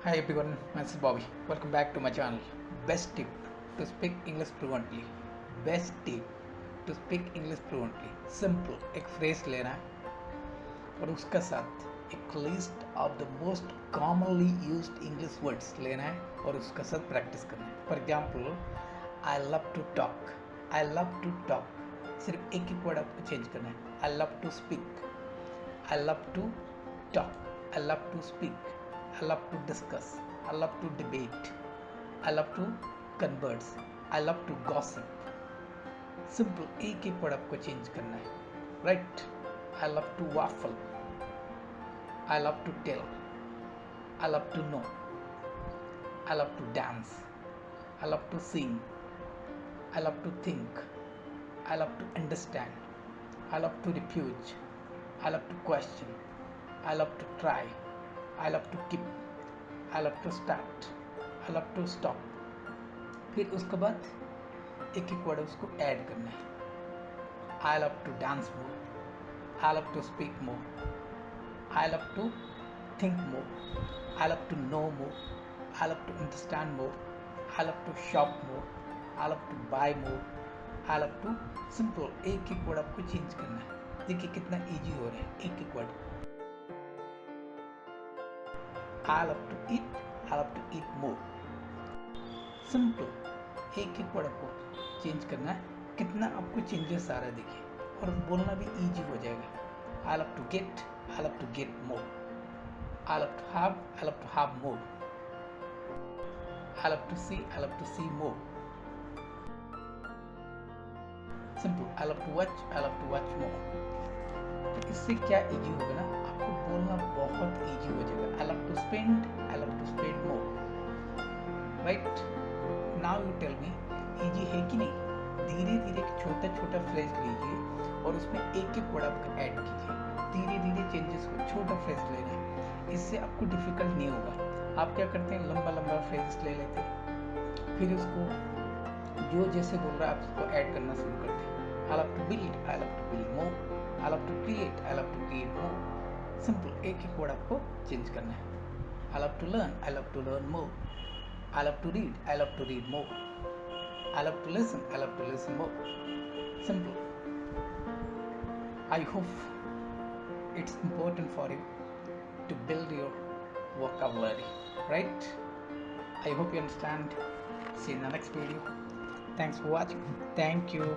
Hi everyone, myself Bobby. Welcome back to my channel. Best tip to speak English fluently. Best tip to speak English fluently. Simple, एक phrase लेना है और उसका साथ एक list of the most commonly used English words लेना है और उसका साथ प्रैक्टिस करना है. For example, I love to talk. I love to talk सिर्फ एक वर्ड आपको चेंज करना है. I love to speak. I love to talk. I love to speak. I love to discuss. I love to debate. I love to converse. I love to gossip. Simple, एक word आपको change करना है. Right? I love to waffle. I love to tell. I love to know. I love to dance. I love to sing. I love to think. I love to understand. I love to refuse. I love to question. I love to try. I love to keep. I love to start. I love to stop. फिर उसके बाद एक word उसको add करना है. I love to dance more. I love to speak more. I love to think more. I love to know more. I love to understand more. I love to shop more. I love to buy more. I love to simple एक word आपको change करना है. देखिए कितना easy हो रहा है. एक word. I love to eat. I love to eat more. Simple. एक वर्ड आपको चेंज करना है. कितना आपको चेंजेस आ रहा है देखिए और बोलना भी इजी हो जाएगा. I love to get. I love to get more. I love to have. I love to have more. I love to see. I love to see more. Simple. I love to watch. I love to watch more. तो इससे क्या easy होगा ना, आपको बोलना बहुत easy हो जाएगा. I love to spend. I love to spend more. Right now you tell me, easy है कि नहीं? धीरे धीरे एक छोटा छोटा फ्रेज लीजिए और उसमें एक वर्ड आपका ऐड कीजिए. धीरे धीरे चेंजेस को छोटा फ्रेज लेना है. इससे आपको डिफिकल्ट नहीं होगा. आप क्या करते हैं, लंबा लंबा फ्रेज ले लेते हैं, फिर उसको जो जैसे बोल रहा है आप उसको ऐड करना शुरू करते हैं. I love to build. I love to build more. I love to create. I love to create more. Simple. एक वर्ड आपको चेंज करना है. I love to learn. I love to learn more. I love to read. I love to read more. I love to listen. I love to listen more. Simple. I hope it's important for you to build your vocabulary, right? I hope you understand. See you in the next video. Thanks for watching. Thank you.